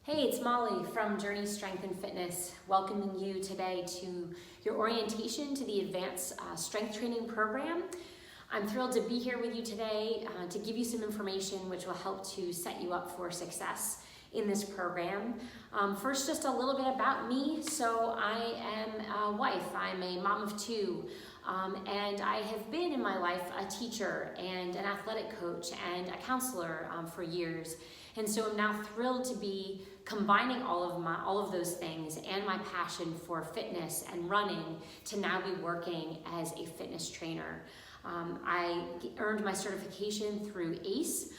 Hey, it's Molly from Journey Strength and Fitness, welcoming you today to your orientation to the Advanced Strength Training Program. I'm thrilled to be here with you today to give you some information which will help to set you up for success in this program. First, just a little bit about me. So I am a wife, I'm a mom of two, and I have been in my life a teacher and an athletic coach and a counselor for years. And so I'm now thrilled to be combining all of those things and my passion for fitness and running to now be working as a fitness trainer. I earned my certification through ACE,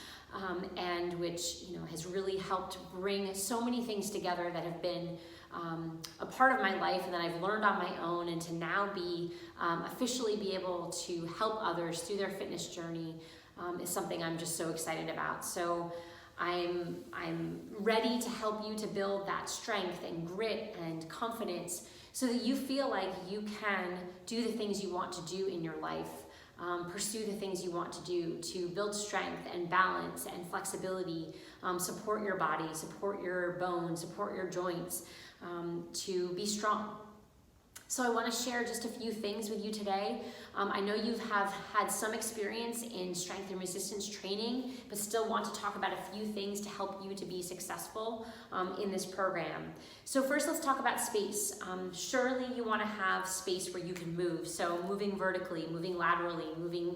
and which has really helped bring so many things together that have been a part of my life and that I've learned on my own, and to now be officially be able to help others through their fitness journey is something I'm just so excited about. So I'm ready to help you to build that strength and grit and confidence so that you feel like you can do the things you want to do in your life, pursue the things you want to do to build strength and balance and flexibility, support your body, support your bones, support your joints, to be strong. So I want to share just a few things with you today. I know you have had some experience in strength and resistance training, but still want to talk about a few things to help you to be successful in this program. So first, let's talk about space. Surely you want to have space where you can move. So moving vertically, moving laterally, moving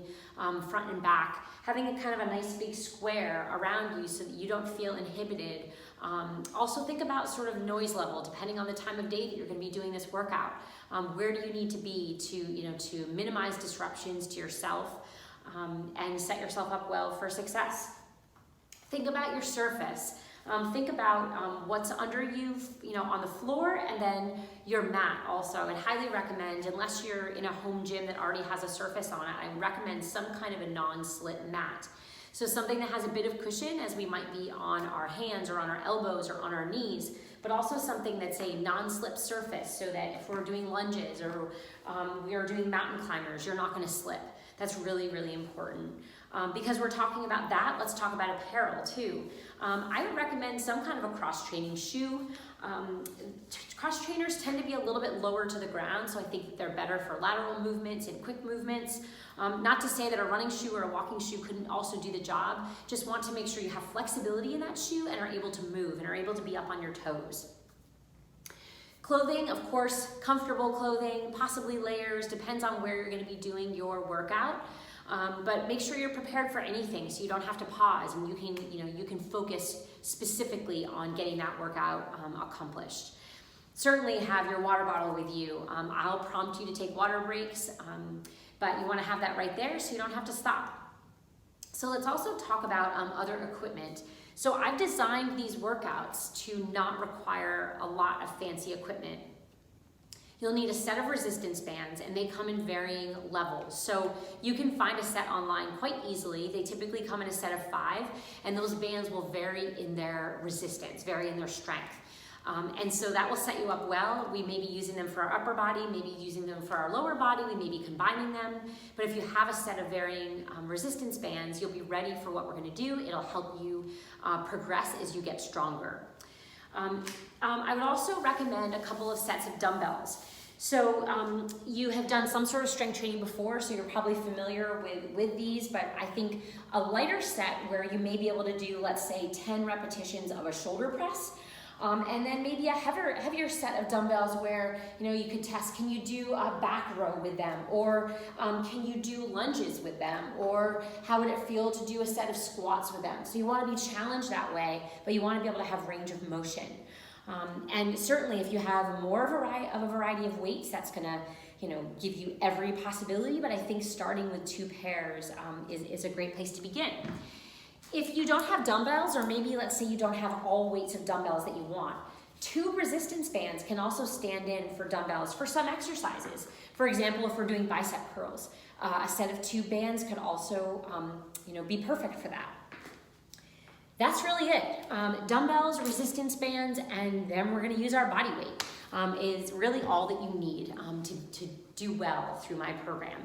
front and back, having a kind of a nice big square around you so that you don't feel inhibited. Also think about sort of noise level, depending on the time of day that you're going to be doing this workout. Where do you need to be to minimize disruptions to yourself and set yourself up well for success? Think about your surface. Think about what's under you, on the floor, and then your mat also. I'd highly recommend, unless you're in a home gym that already has a surface on it, I recommend some kind of a non-slip mat. So something that has a bit of cushion, as we might be on our hands or on our elbows or on our knees, but also something that's a non-slip surface so that if we're doing lunges or we are doing mountain climbers, you're not going to slip. That's really, really important. Because we're talking about that, let's talk about apparel too. I would recommend some kind of a cross-training shoe. Cross-trainers tend to be a little bit lower to the ground, so I think they're better for lateral movements and quick movements. Not to say that a running shoe or a walking shoe couldn't also do the job. Just want to make sure you have flexibility in that shoe and are able to move and are able to be up on your toes. Clothing, of course, comfortable clothing, possibly layers, depends on where you're going to be doing your workout. But make sure you're prepared for anything so you don't have to pause and you can focus specifically on getting that workout accomplished. Certainly have your water bottle with you. I'll prompt you to take water breaks, but you want to have that right there so you don't have to stop. So let's also talk about other equipment. So I've designed these workouts to not require a lot of fancy equipment. You'll need a set of resistance bands, and they come in varying levels. So you can find a set online quite easily. They typically come in a set of 5, and those bands will vary in their resistance, vary in their strength. And so that will set you up well. We may be using them for our upper body, maybe using them for our lower body, we may be combining them. But if you have a set of varying resistance bands, you'll be ready for what we're going to do. It'll help you progress as you get stronger. I would also recommend a couple of sets of dumbbells. So you have done some sort of strength training before, so you're probably familiar with these, but I think a lighter set where you may be able to do, let's say, 10 repetitions of a shoulder press, and then maybe a heavier set of dumbbells where you could test, can you do a back row with them, or can you do lunges with them, or how would it feel to do a set of squats with them? So you want to be challenged that way, but you want to be able to have range of motion. And certainly if you have more of a variety of weights, that's going to give you every possibility, but I think starting with 2 pairs is a great place to begin. If you don't have dumbbells, or maybe let's say you don't have all weights of dumbbells that you want, 2 resistance bands can also stand in for dumbbells for some exercises. For example, if we're doing bicep curls, a set of 2 bands could also be perfect for that. That's really it. Dumbbells, resistance bands, and then we're going to use our body weight is really all that you need to do well through my program.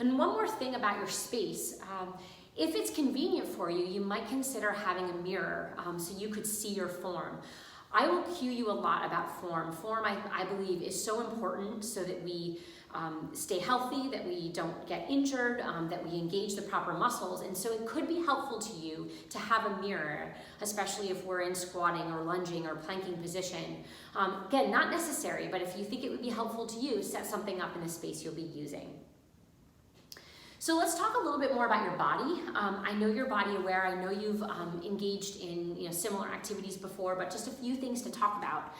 And one more thing about your space. If it's convenient for you, you might consider having a mirror so you could see your form. I will cue you a lot about form. Form, I believe, is so important so that we stay healthy, that we don't get injured, that we engage the proper muscles. And so it could be helpful to you to have a mirror, especially if we're in squatting or lunging or planking position. Again, not necessary, but if you think it would be helpful to you, set something up in the space you'll be using. So let's talk a little bit more about your body. I know you're body aware. I know you've engaged in similar activities before, but just a few things to talk about.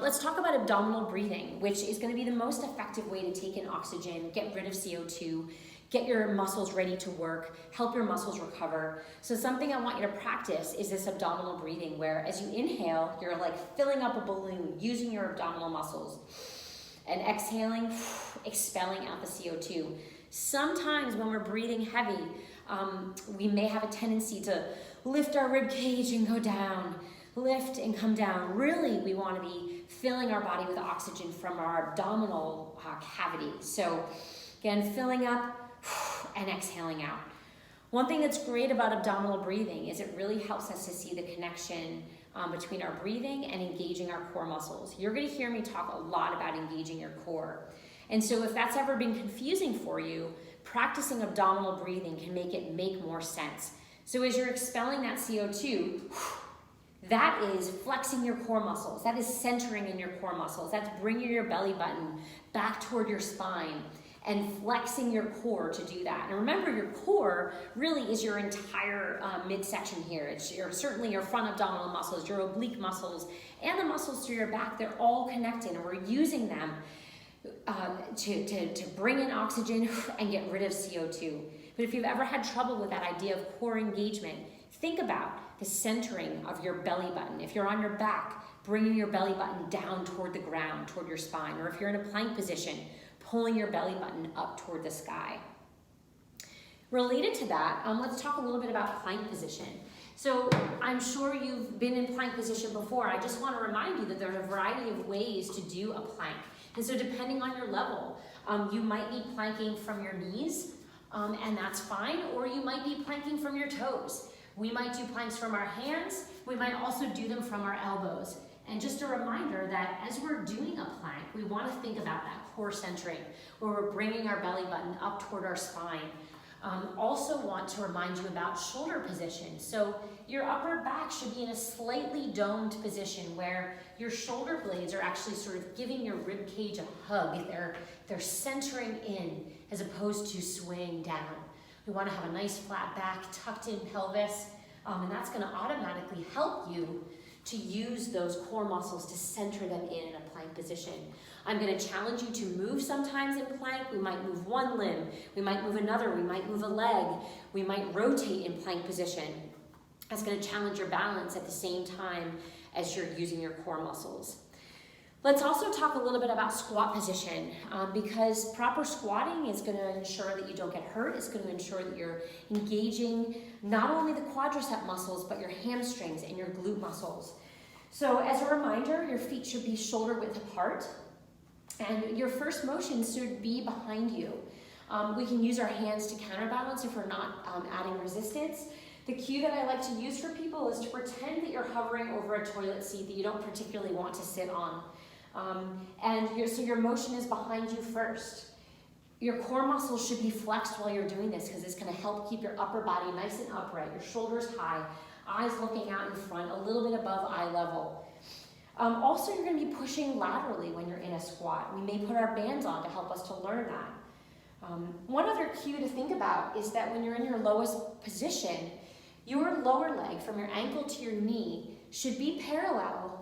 Let's talk about abdominal breathing, which is going to be the most effective way to take in oxygen, get rid of CO2, get your muscles ready to work, help your muscles recover. So something I want you to practice is this abdominal breathing, where as you inhale, you're like filling up a balloon using your abdominal muscles, and exhaling, expelling out the CO2. Sometimes when we're breathing heavy, we may have a tendency to lift our rib cage and go down, lift and come down. Really, we want to be filling our body with oxygen from our abdominal cavity. So again, filling up and exhaling out. One thing that's great about abdominal breathing is it really helps us to see the connection between our breathing and engaging our core muscles. You're going to hear me talk a lot about engaging your core. And so if that's ever been confusing for you, practicing abdominal breathing can make it make more sense. So as you're expelling that CO2, that is flexing your core muscles. That is centering in your core muscles. That's bringing your belly button back toward your spine and flexing your core to do that. And remember, your core really is your entire midsection here. It's certainly your front abdominal muscles, your oblique muscles, and the muscles through your back. They're all connected, and we're using them to bring in oxygen and get rid of CO2. But if you've ever had trouble with that idea of core engagement, think about the centering of your belly button. If you're on your back, bringing your belly button down toward the ground, toward your spine. Or if you're in a plank position, pulling your belly button up toward the sky. Related to that, let's talk a little bit about plank position. So I'm sure you've been in plank position before. I just want to remind you that there's a variety of ways to do a plank. And so depending on your level, you might be planking from your knees, and that's fine, or you might be planking from your toes. We might do planks from our hands. We might also do them from our elbows. And just a reminder that as we're doing a plank, we want to think about that core centering, where we're bringing our belly button up toward our spine. Also want to remind you about shoulder position. So your upper back should be in a slightly domed position where your shoulder blades are actually sort of giving your rib cage a hug. They're centering in as opposed to swaying down. We want to have a nice flat back, tucked in pelvis, and that's going to automatically help you to use those core muscles to center them in a plank position. I'm going to challenge you to move sometimes in plank. We might move one limb, we might move another, we might move a leg, we might rotate in plank position. That's going to challenge your balance at the same time as you're using your core muscles. Let's also talk a little bit about squat position, because proper squatting is going to ensure that you don't get hurt. It's going to ensure that you're engaging not only the quadricep muscles, but your hamstrings and your glute muscles. So as a reminder, your feet should be shoulder width apart, and your first motion should be behind you. We can use our hands to counterbalance if we're not adding resistance. The cue that I like to use for people is to pretend that you're hovering over a toilet seat that you don't particularly want to sit on. So your motion is behind you first. Your core muscles should be flexed while you're doing this because it's going to help keep your upper body nice and upright, your shoulders high, eyes looking out in front, a little bit above eye level. Also, you're going to be pushing laterally when you're in a squat. We may put our bands on to help us to learn that. One other cue to think about is that when you're in your lowest position, your lower leg from your ankle to your knee should be parallel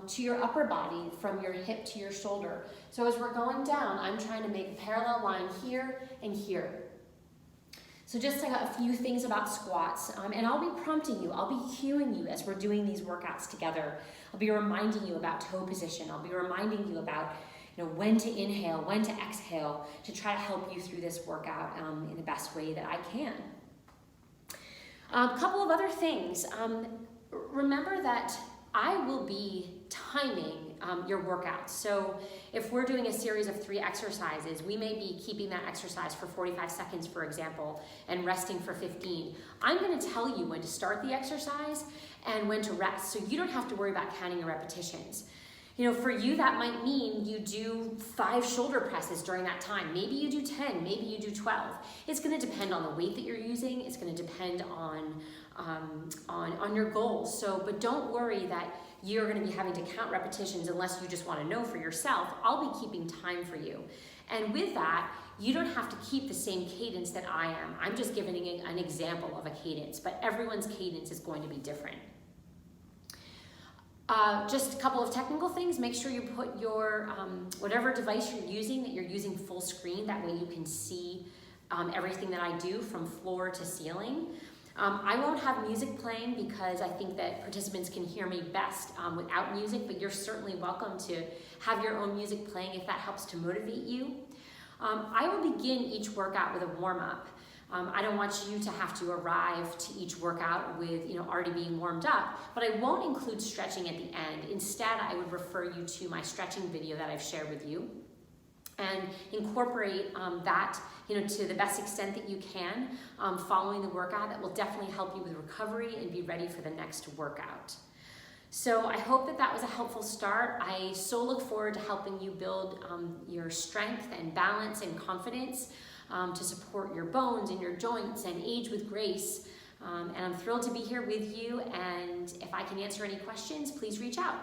to your upper body from your hip to your shoulder. So as we're going down, I'm trying to make a parallel line here and here. So just a few things about squats, and I'll be prompting you, I'll be cueing you as we're doing these workouts together. I'll be reminding you about toe position. I'll be reminding you about when to inhale, when to exhale, to try to help you through this workout in the best way that I can. A couple of other things. Remember that I will be timing your workouts. So if we're doing a series of 3 exercises, we may be keeping that exercise for 45 seconds, for example, and resting for 15. I'm going to tell you when to start the exercise and when to rest, so you don't have to worry about counting your repetitions. For you, that might mean you do 5 shoulder presses during that time. Maybe you do 10, maybe you do 12. It's going to depend on the weight that you're using. It's going to depend on your goals. But don't worry that you're going to be having to count repetitions unless you just want to know for yourself. I'll be keeping time for you. And with that, you don't have to keep the same cadence that I am. I'm just giving an example of a cadence, but everyone's cadence is going to be different. Just a couple of technical things. Make sure you put your, whatever device you're using, that you're using full screen. That way you can see everything that I do from floor to ceiling. I won't have music playing because I think that participants can hear me best without music, but you're certainly welcome to have your own music playing if that helps to motivate you. I will begin each workout with a warm-up. I don't want you to have to arrive to each workout with already being warmed up, but I won't include stretching at the end. Instead, I would refer you to my stretching video that I've shared with you and incorporate that to the best extent that you can following the workout. That will definitely help you with recovery and be ready for the next workout. So I hope that was a helpful start. I so look forward to helping you build your strength and balance and confidence to support your bones and your joints and age with grace. And I'm thrilled to be here with you. And if I can answer any questions, please reach out.